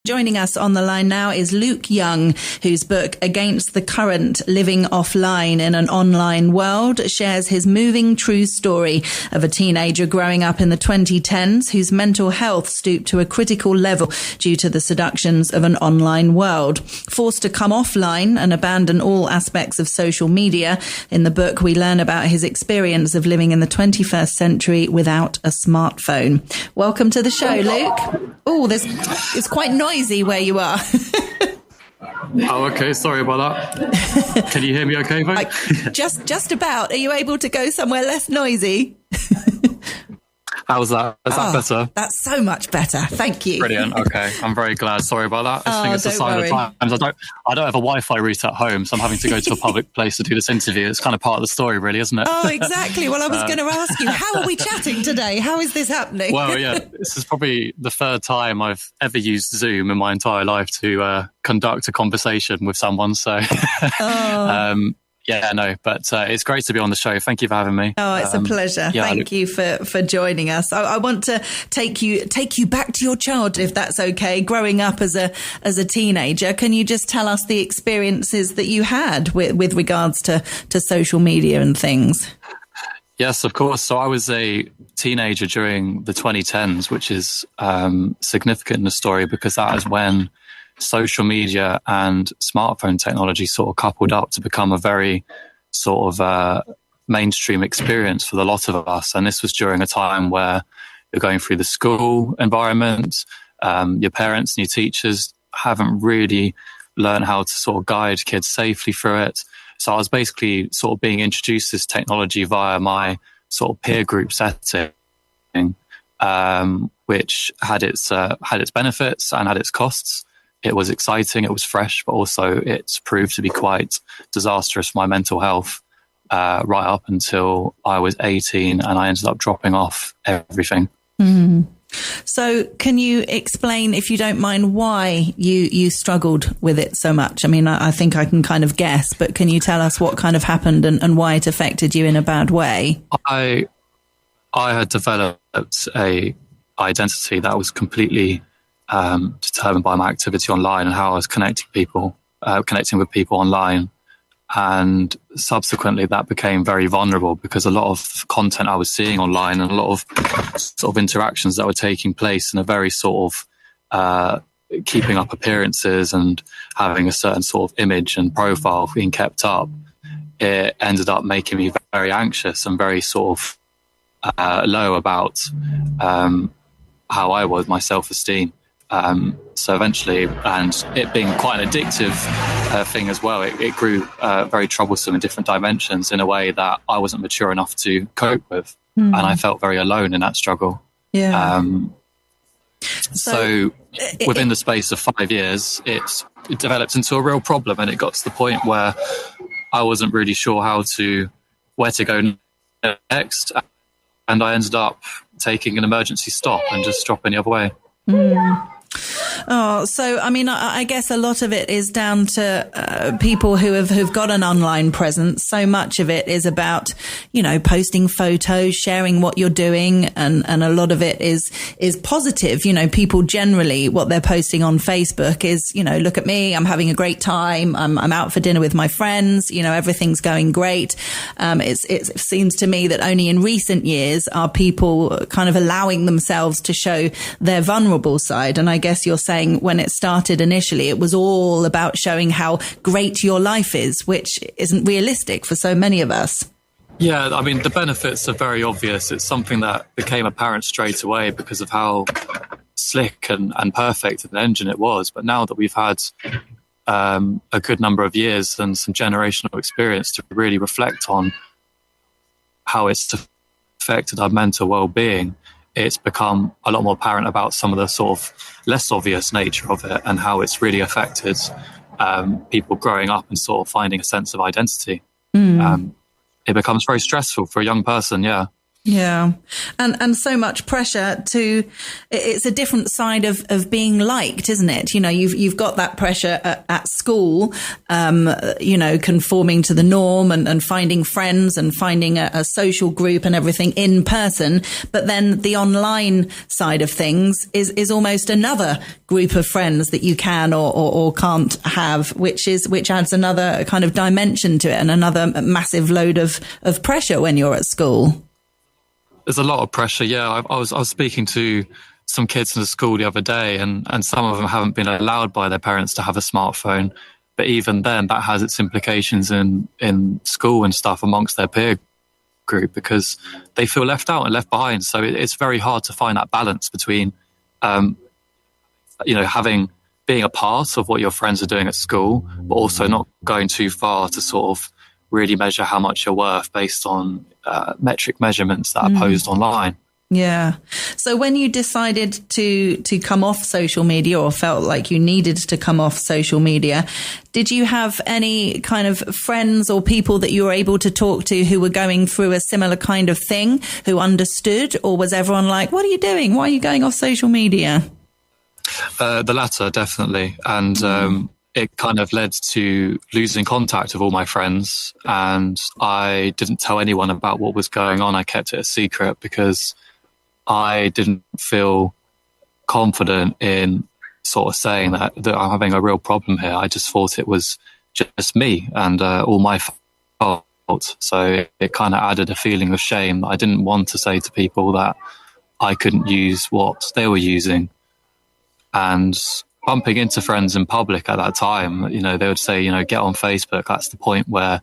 Joining us on the line now is Luke Young, whose book Against the Current, Living Offline in an Online World shares his moving true story of a teenager growing up in the 2010s whose mental health stooped to a critical level due to the seductions of an online world. Forced to come offline and abandon all aspects of social media, in the book we learn about his experience of living in the 21st century without a smartphone. Welcome to the show, Luke. Oh, it's quite noisy where you are. Oh, okay. Sorry about that. Can you hear me okay, mate? Just about. Are you able to go somewhere less noisy? How's that? Is that better? That's so much better. Thank you. Brilliant. Okay. I'm very glad. Sorry about that. I think it's a sign of the times. I don't have a Wi-Fi router at home, so I'm having to go to a public place to do this interview. It's kind of part of the story, really, isn't it? Oh, exactly. Well, I was going to ask you, how are we chatting today? How is this happening? Well, yeah, this is probably the third time I've ever used Zoom in my entire life to conduct a conversation with someone. So, yeah, no, but it's great to be on the show. Thank you for having me. Oh, it's a pleasure. Yeah, Thank you for joining us. I want to take you back to your childhood, if that's okay. Growing up as a teenager, can you just tell us the experiences that you had with regards to social media and things? Yes, of course. So I was a teenager during the 2010s, which is significant in the story because that is when social media and smartphone technology sort of coupled up to become a very sort of mainstream experience for a lot of us. And this was during a time where you're going through the school environment, your parents and your teachers haven't really learned how to sort of guide kids safely through it. So I was basically sort of being introduced to this technology via my sort of peer group setting, which had its benefits and had its costs. It was exciting, it was fresh, but also it's proved to be quite disastrous for my mental health right up until I was 18 and I ended up dropping off everything. Mm. So can you explain, if you don't mind, why you struggled with it so much? I mean, I think I can kind of guess, but can you tell us what kind of happened and why it affected you in a bad way? I had developed a identity that was completely determined by my activity online and how I was connecting with people online. And subsequently that became very vulnerable because a lot of content I was seeing online and a lot of sort of interactions that were taking place in a very sort of keeping up appearances and having a certain sort of image and profile being kept up, it ended up making me very anxious and very sort of low about how I was, my self-esteem. So eventually, and it being quite an addictive thing as well, it grew very troublesome in different dimensions in a way that I wasn't mature enough to cope with. And I felt very alone in that struggle. Yeah. So within the space of 5 years, it developed into a real problem, and it got to the point where I wasn't really sure where to go next. And I ended up taking an emergency stop and just dropping the other way. Mm. Oh, so, I mean, I guess a lot of it is down to people who've got an online presence. So much of it is about, posting photos, sharing what you're doing. And a lot of it is positive. People generally, what they're posting on Facebook is, look at me, I'm having a great time. I'm out for dinner with my friends. Everything's going great. It seems to me that only in recent years are people kind of allowing themselves to show their vulnerable side. And I guess you're saying when it started initially, it was all about showing how great your life is, which isn't realistic for so many of us. Yeah, I mean, the benefits are very obvious. It's something that became apparent straight away because of how slick and perfect an engine it was. But now that we've had a good number of years and some generational experience to really reflect on how it's affected our mental well-being, it's become a lot more apparent about some of the sort of less obvious nature of it and how it's really affected people growing up and sort of finding a sense of identity. It becomes very stressful for a young person, yeah. Yeah. And so much pressure it's a different side of being liked, isn't it? You know, you've got that pressure at school, conforming to the norm and finding friends and finding a social group and everything in person. But then the online side of things is almost another group of friends that you can or can't have, which adds another kind of dimension to it and another massive load of pressure when you're at school. There's a lot of pressure. Yeah, I was speaking to some kids in the school the other day, and some of them haven't been allowed by their parents to have a smartphone. But even then, that has its implications in school and stuff amongst their peer group, because they feel left out and left behind. So it's very hard to find that balance between, being a part of what your friends are doing at school, but also not going too far to sort of really measure how much you're worth based on metric measurements that are posed online. Yeah. So when you decided to come off social media, or felt like you needed to come off social media, did you have any kind of friends or people that you were able to talk to who were going through a similar kind of thing, who understood? Or was everyone like, what are you doing? Why are you going off social media? The latter, definitely. And it kind of led to losing contact with all my friends, and I didn't tell anyone about what was going on. I kept it a secret because I didn't feel confident in sort of saying that I'm having a real problem here. I just thought it was just me and all my fault. So it kind of added a feeling of shame. I didn't want to say to people that I couldn't use what they were using. And bumping into friends in public at that time, they would say, get on Facebook. That's the point where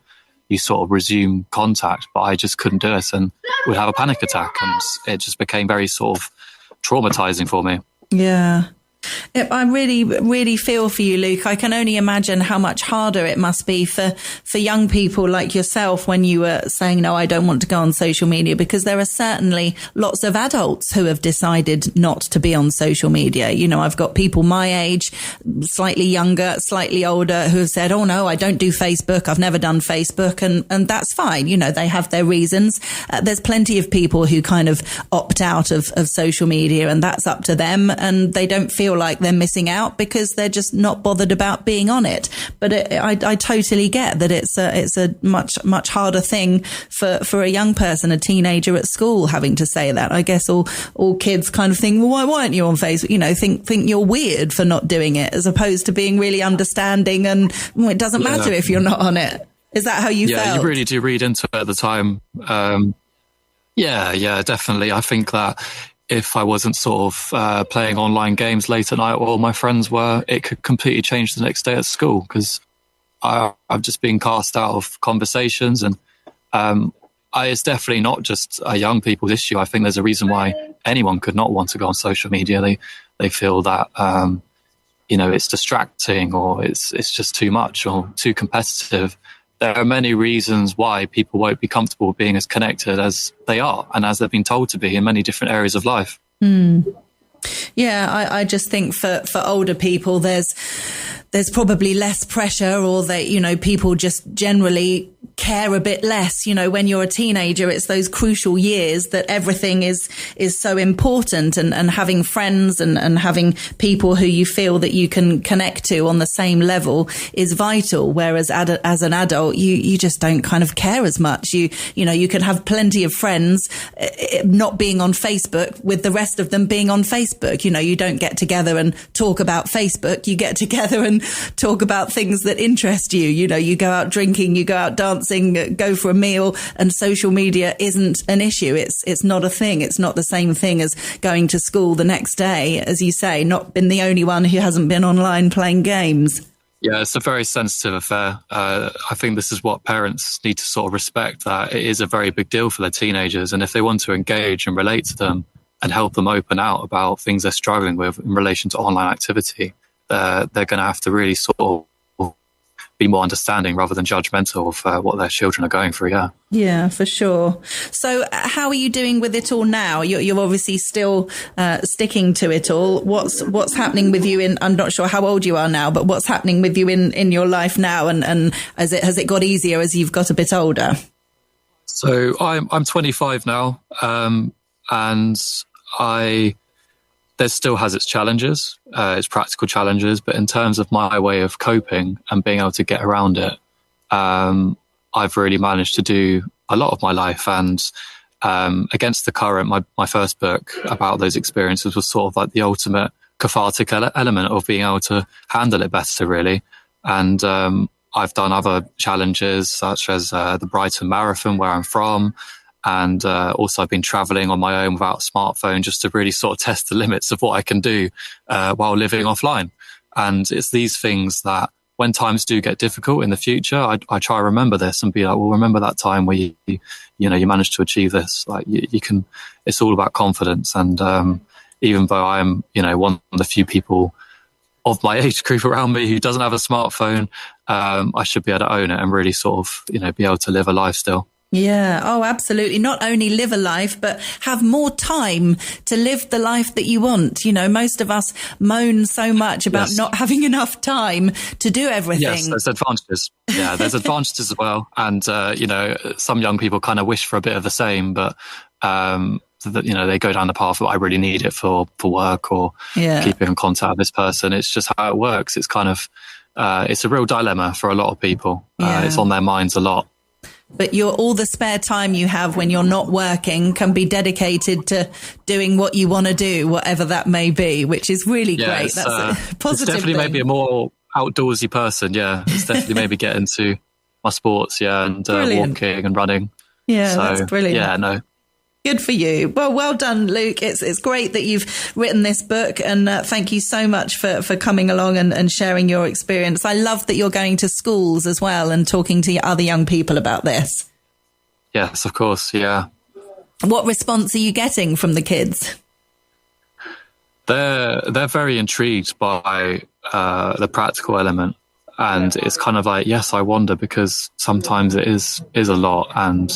you sort of resume contact. But I just couldn't do it and would have a panic attack. And it just became very sort of traumatizing for me. Yeah. I really, really feel for you, Luke. I can only imagine how much harder it must be for young people like yourself when you were saying, no, I don't want to go on social media, because there are certainly lots of adults who have decided not to be on social media. I've got people my age, slightly younger, slightly older, who have said, oh no, I don't do Facebook. I've never done Facebook. And that's fine. They have their reasons. There's plenty of people who kind of opt out of social media, and that's up to them. And they don't feel like they're missing out because they're just not bothered about being on it. But I totally get that it's a much harder thing for a young person, a teenager at school, having to say that. I guess all kids kind of think, well, why aren't you on Facebook? Think you're weird for not doing it, as opposed to being really understanding and it doesn't matter if you're not on it. Is that how you felt? Yeah, you really do read into it at the time. Yeah, definitely. I think that if I wasn't sort of playing online games late at night while my friends were, it could completely change the next day at school, because I've just been cast out of conversations. And it's definitely not just a young people's issue. I think there's a reason why anyone could not want to go on social media. They feel that, it's distracting, or it's just too much or too competitive. There are many reasons why people won't be comfortable being as connected as they are and as they've been told to be in many different areas of life. Yeah, I just think for older people, there's probably less pressure, or that, people just generally care a bit less. When you're a teenager, it's those crucial years that everything is so important, and having friends and having people who you feel that you can connect to on the same level is vital. Whereas as an adult, you just don't kind of care as much. You can have plenty of friends not being on Facebook with the rest of them being on Facebook. You don't get together and talk about Facebook. You get together and talk about things that interest you. You go out drinking, you go out dancing, go for a meal, and social media isn't an issue. It's not a thing. It's not the same thing as going to school the next day, as you say, not been the only one who hasn't been online playing games. Yeah, it's a very sensitive affair. I think this is what parents need to sort of respect, that it is a very big deal for their teenagers. And if they want to engage and relate to them and help them open out about things they're struggling with in relation to online activity, they're going to have to really sort of be more understanding rather than judgmental of what their children are going through. Yeah, for sure. So how are you doing with it all now? You're obviously still sticking to it all. What's happening with you I'm not sure how old you are now, but what's happening with you in your life now? And has it got easier as you've got a bit older? So I'm 25 now, and there still has its challenges, its practical challenges, but in terms of my way of coping and being able to get around it, I've really managed to do a lot of my life. And Against the Current, my first book about those experiences was sort of like the ultimate cathartic element of being able to handle it better, really. And I've done other challenges such as the Brighton Marathon, where I'm from. And also I've been traveling on my own without a smartphone just to really sort of test the limits of what I can do while living offline. And it's these things that when times do get difficult in the future, I try to remember this and be like, well, remember that time where you managed to achieve this. Like you can, it's all about confidence. And even though I'm, one of the few people of my age group around me who doesn't have a smartphone, I should be able to own it and really sort of, be able to live a life still. Yeah. Oh, absolutely. Not only live a life, but have more time to live the life that you want. Most of us moan so much about not having enough time to do everything. Yes, there's advantages. Yeah, there's advantages as well. And, some young people kind of wish for a bit of the same, but, they go down the path that I really need it for work or keeping in contact with this person. It's just how it works. It's kind of, it's a real dilemma for a lot of people. It's on their minds a lot. But all the spare time you have when you're not working can be dedicated to doing what you want to do, whatever that may be, which is really great. That's a positive it's definitely thing. Maybe a more outdoorsy person. Yeah, it's definitely maybe get into my sports. Yeah, and walking and running. Yeah, so, that's brilliant. Yeah, no. Good for you. Well done, Luke. It's great that you've written this book, and thank you so much for coming along and sharing your experience. I love that you're going to schools as well and talking to other young people about this. Yes, of course. Yeah. What response are you getting from the kids? They're very intrigued by the practical element, and it's kind of like, yes, I wonder, because sometimes it is a lot, and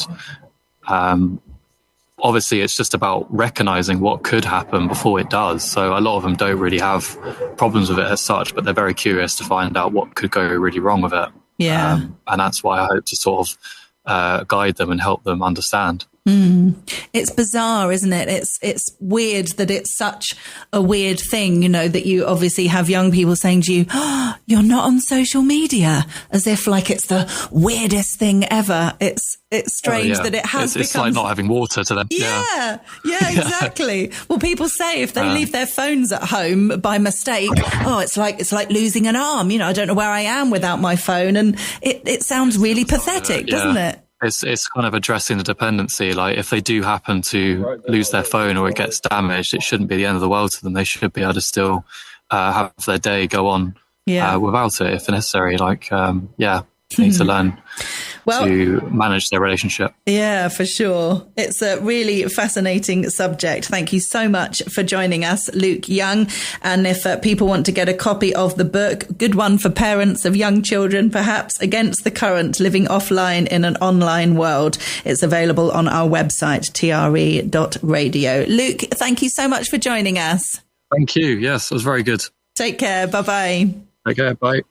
obviously it's just about recognizing what could happen before it does. So a lot of them don't really have problems with it as such, but they're very curious to find out what could go really wrong with it. Yeah. And that's why I hope to sort of guide them and help them understand. It's bizarre, isn't it? It's weird that it's such a weird thing, that you obviously have young people saying to you, oh, you're not on social media, as if like it's the weirdest thing ever. It's strange that it has It's like not having water to them. Yeah, exactly. Well, people say if they leave their phones at home by mistake, it's like losing an arm. I don't know where I am without my phone. And it sounds really pathetic, doesn't it? It's kind of addressing the dependency. Like if they do happen to lose their phone or it gets damaged, it shouldn't be the end of the world to them. They should be able to still have their day go on without it if necessary. Like, they need to learn to manage their relationship. Yeah, for sure. It's a really fascinating subject. Thank you so much for joining us, Luke Young. And if people want to get a copy of the book, good one for parents of young children, perhaps, Against the Current, Living Offline in an Online World. It's available on our website, tre.radio. Luke, thank you so much for joining us. Thank you. Yes, it was very good. Take care. Bye-bye. Take care. Bye.